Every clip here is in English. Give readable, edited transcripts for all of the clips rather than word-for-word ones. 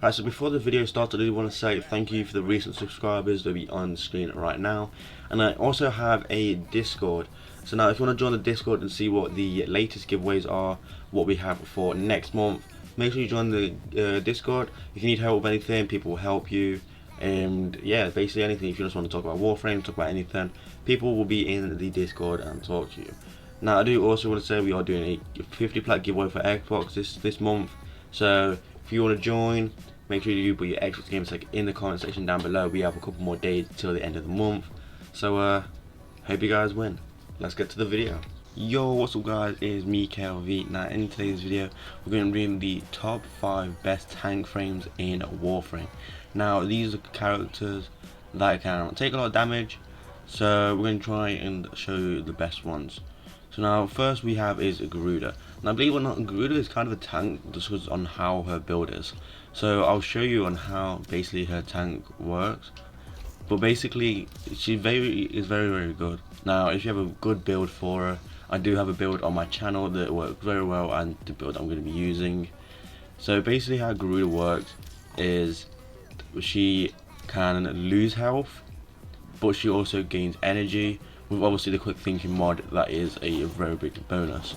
Right, so before the video starts, I do want to say thank you for the recent subscribers that will be on the screen right now. And I also have a Discord. So now if you want to join the Discord and see what the latest giveaways are, what we have for next month, make sure you join the Discord. If you need help with anything, people will help you. And yeah, basically anything. If you just want to talk about warframe, talk about anything, people will be in the Discord and talk to you. Now I do also want to say we are doing a 50 plat giveaway for Xbox this month. So if you want to join, make sure you put your Xbox game tag in the comment section down below. We have a couple more days till the end of the month. So hope you guys win. Let's get to the video. Yo, what's up guys, it's me KLV. Now in today's video we're going to bring the top 5 best tank frames in Warframe. Now these are characters that can take a lot of damage, so we're going to try and show you the best ones. So now first we have is Garuda. Now believe it or not, Garuda is kind of a tank just on how her build is. So I'll show you on how basically her tank works. But basically she is very good. Now if you have a good build for her, I do have a build on my channel that works very well, and the build I'm going to be using. So basically how Garuda works is she can lose health, but she also gains energy with obviously the quick thinking mod. That is a very big bonus.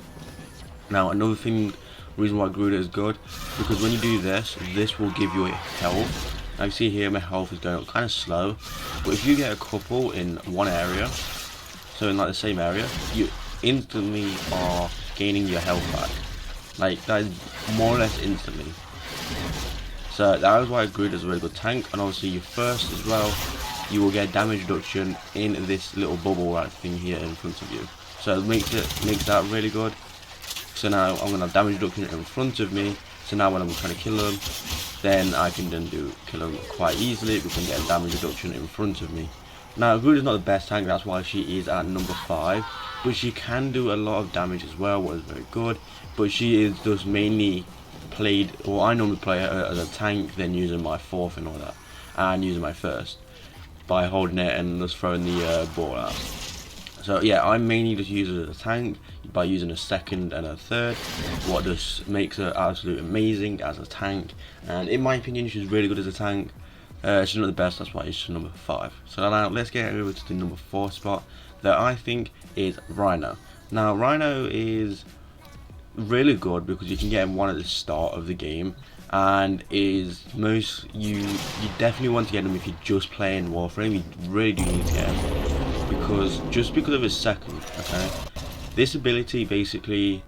Now another thing, reason why Garuda is good, because when you do this will give you a health. Now you see here my health is going up kind of slow, but if you get a couple in one area, so in like the same area, you instantly are gaining your health back. Like that is more or less instantly. So that is why Garuda is a really good tank. And obviously you first as well, you will get damage reduction in this little bubble right thing here in front of you. So it makes that really good. So now I'm gonna have damage reduction in front of me. So now when I'm trying to kill them, then I can kill them quite easily because I'm getting damage reduction in front of me. Now Garuda is not the best tank, that's why she is at number 5. But she can do a lot of damage as well, what is very good. But she is just mainly played, or I normally play her as a tank, then using my 4th and all that, and using my 1st by holding it and just throwing the ball out. So yeah, I mainly just use her as a tank by using a 2nd and a 3rd, what just makes her absolutely amazing as a tank. And in my opinion, she's really good as a tank. She's not the best, that's why she's number 5. So now let's get over to the number 4 spot that I think is Rhino. Now Rhino is really good because you can get one at the start of the game, and is you definitely want to get him if you're just playing Warframe. You really do need to get him because of his 2nd. Okay, this ability basically,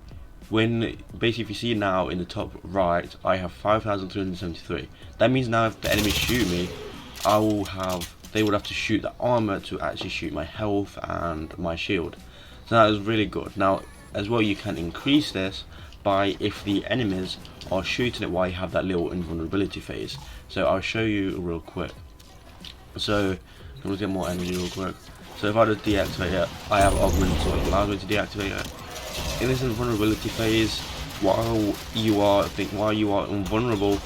if you see now in the top right, I have 5,373. That means now if the enemies shoot me, they would have to shoot the armor to actually shoot my health and my shield. So that is really good. Now as well, you can increase this by if the enemies are shooting it while you have that little invulnerability phase. So I'll show you real quick. So I'm gonna get more energy real quick. So if I just deactivate it, I have augment, so it allows me to deactivate it. In this invulnerability phase, while you are invulnerable,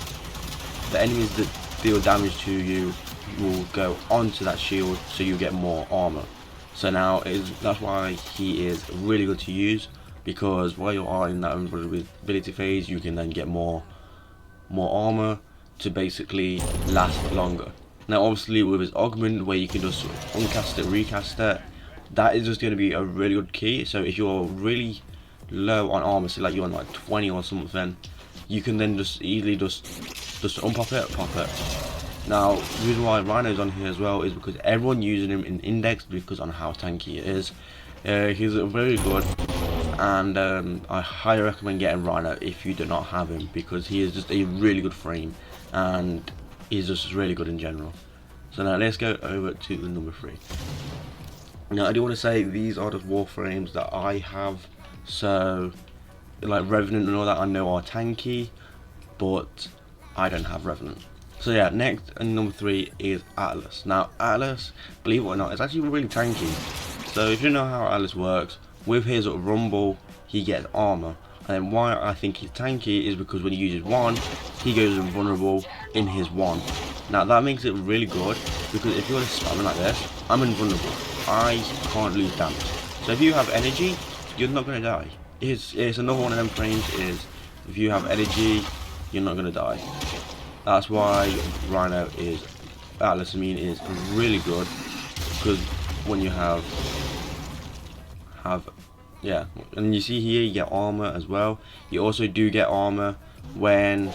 the enemies that deal damage to you will go onto that shield, so you get more armor. So now that's why he is really good to use, because while you are in that invulnerability phase, you can then get more armor to basically last longer. Now obviously with his augment, where you can just uncast it, recast it, that is just going to be a really good key. So if you're really low on armor, so like you're on like 20 or something, you can then just easily just unpop it, pop it. Now the reason why Rhino's on here as well is because everyone using him in Index because on how tanky he is. He's very good, and I highly recommend getting Rhino if you do not have him, because he is just a really good frame and he's just really good in general. So now let's go over to the number 3. Now I do want to say these are the warframes that I have. So like Revenant and all that I know are tanky, but I don't have Revenant. So yeah, next and number 3 is Atlas. Now Atlas, believe it or not, is actually really tanky. So if you know how Atlas works, with his rumble he gets armor. And then why I think he's tanky is because when he uses 1, he goes invulnerable in his 1. Now that makes it really good, because if you're just spamming like this, I'm invulnerable. I can't lose damage. So if you have energy, you're not going to die. It's another one of them frames is, if you have energy, you're not going to die. That's why Rhino is Atlas. I mean, is really good because when you have yeah, and you see here you get armor as well. You also do get armor when.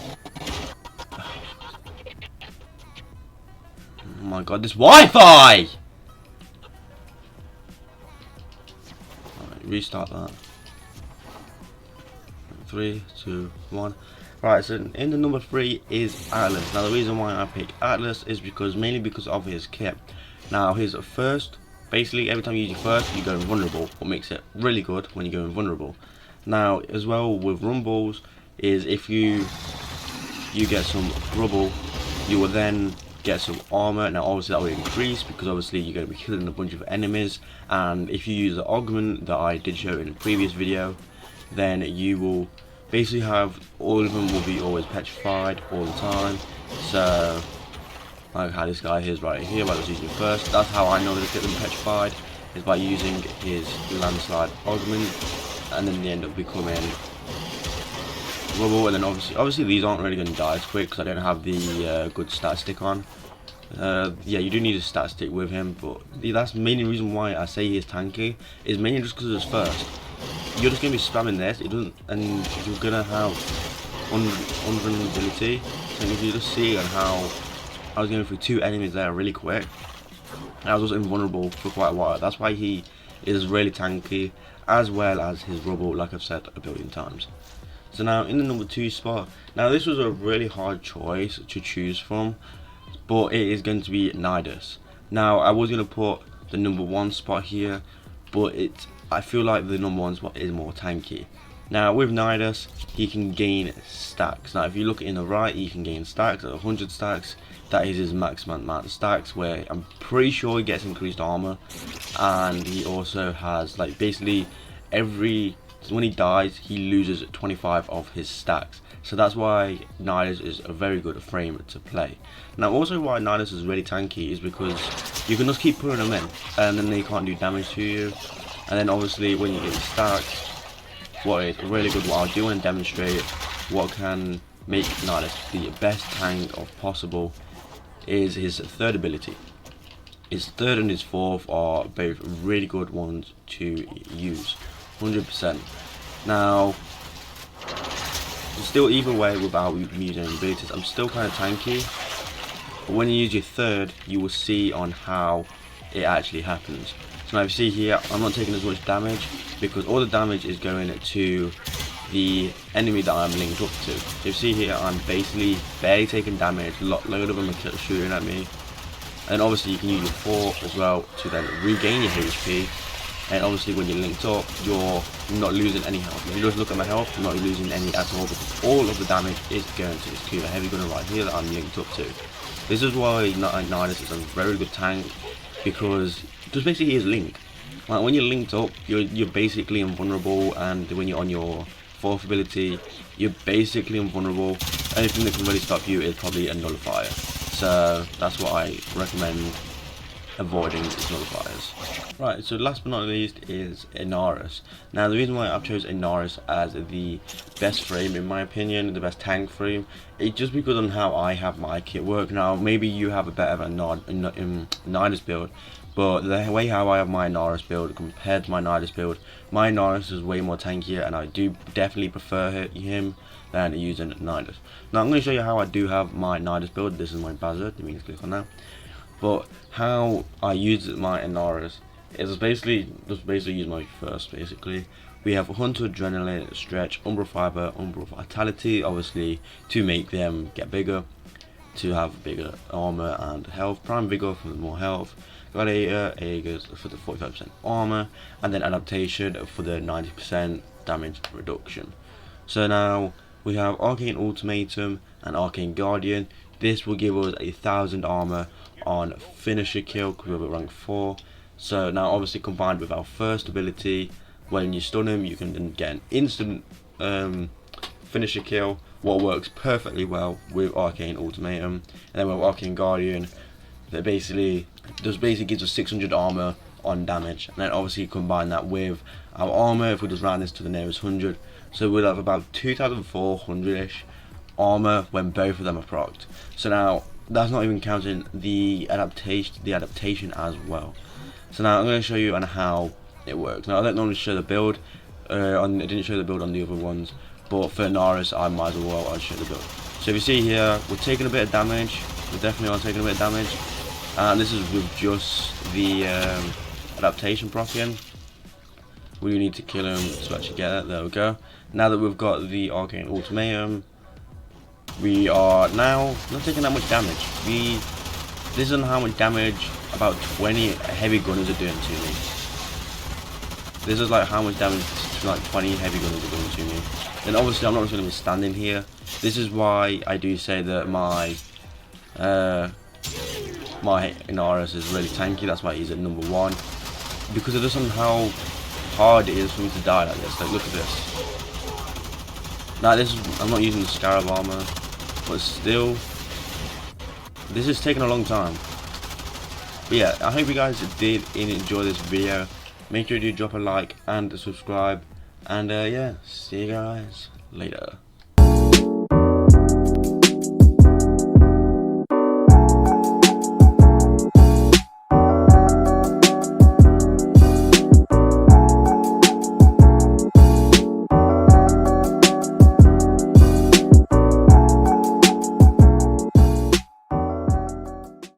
Oh my god, this Wi-Fi! Right, restart that. 3, 2, 1. Right, so in the number 3 is Atlas. Now the reason why I pick Atlas is mainly because of his kit. Now his first, basically every time you use your first, you go invulnerable. What makes it really good when you go invulnerable. Now as well with rumbles is if you get some rubble, you will then get some armor. Now obviously that will increase because obviously you're going to be killing a bunch of enemies, and if you use the augment that I did show in a previous video, then you will basically have all of them will be always petrified all the time. So like how this guy is right here, by just using first, that's how I know to get them petrified, is by using his landslide augment, and then they end up becoming rubble. And then obviously these aren't really going to die as quick because I don't have the good stat stick on. Yeah, you do need a stat stick with him, but that's the main reason why I say he's tanky, is mainly just because it's first. You're just going to be spamming this, it doesn't, and you're going to have unvulnerability. So if you just see on how I was going through 2 enemies there really quick, and I was also invulnerable for quite a while. That's why he is really tanky, as well as his rubble, like I've said a billion times. So now in the number 2 spot, now this was a really hard choice to choose from, but it is going to be Nidus. Now I was going to put the number 1 spot here, but I feel like the number 1 spot is more tanky. Now with Nidus, he can gain stacks. Now if you look in the right, he can gain stacks at 100 stacks. That is his maximum amount of stacks, where I'm pretty sure he gets increased armor, and he also has like basically when he dies he loses 25 of his stacks. So that's why Nidus is a very good frame to play. Now also why Nidus is really tanky is because you can just keep putting them in and then they can't do damage to you. And then obviously when you get stacks, what is really good, what I'll do and demonstrate what can make Nidus the best tank of possible, is his third ability. His third and his fourth are both really good ones to use, 100%. Now, still either way without using abilities, I'm still kind of tanky. But when you use your third, you will see on how it actually happens. So now if you see here, I'm not taking as much damage because all the damage is going to the enemy that I'm linked up to. So you see here, I'm basically barely taking damage, a load of them are shooting at me. And obviously you can use your 4 as well to then regain your HP. And obviously when you're linked up, you're not losing any health. If you just look at my health, I'm not losing any at all, because all of the damage is going to this Cuba heavy gunner right here that I'm linked up to. This is why Nidus is a very good tank, because just basically he is linked. Like when you're linked up, you're basically invulnerable, and when you're on your 4th ability, you're basically invulnerable. Anything that can really stop you is probably a nullifier. So that's what I recommend avoiding, is nullifiers. Right, so last but not least is Enorus. Now the reason why I've chosen Enorus as the best frame, in my opinion, the best tank frame, it's just because on how I have my kit work. Now maybe you have a better Nidus build, but the way how I have my Enorus build compared to my Nidus build, my Enorus is way more tankier, and I do definitely prefer him than using Nidus. Now I'm going to show you how I do have my Nidus build. This is my Bazard, you can click on that. But how I use my Enorus is basically use my first. Basically, we have Hunter, Adrenaline, Stretch, Umbral Fiber, Umbral Vitality, obviously to make them get bigger, to have bigger armor and health. Prime Vigor for more health. Gladiator, Aegis for the 45% armor, and then Adaptation for the 90% damage reduction. So now we have Arcane Ultimatum and Arcane Guardian. This will give us 1,000 armor on finisher kill because we're at rank 4. So now obviously combined with our first ability, when you stun him you can then get an instant finisher kill, what works perfectly well with Arcane Ultimatum. And then with Arcane Guardian, that basically gives us 600 armor on damage, and then obviously combine that with our armor. If we just round this to the nearest 100, so we'll have about 2,400ish armor when both of them are procced. So now that's not even counting the adaptation as well. So now I'm going to show you on how it works. Now I don't normally show the build. I didn't show the build on the other ones, but for Enorus I might as well show the build. So if you see here, we're taking a bit of damage. We definitely are taking a bit of damage, and this is with just the adaptation proccing. We need to kill him to actually get it. There we go. Now that we've got the arcane ultimatum, we are now not taking that much damage. This is how much damage about 20 heavy gunners are doing to me. This is like how much damage like 20 heavy gunners are doing to me. Then obviously I'm not just going to be standing here. This is why I do say that my Enorus is really tanky. That's why he's at number 1, because it doesn't how hard it is for me to die like this. Like, look at this. Now I'm not using the scarab armor, but still, this is taking a long time. But yeah, I hope you guys did enjoy this video. Make sure you do drop a like and subscribe, and yeah, see you guys later.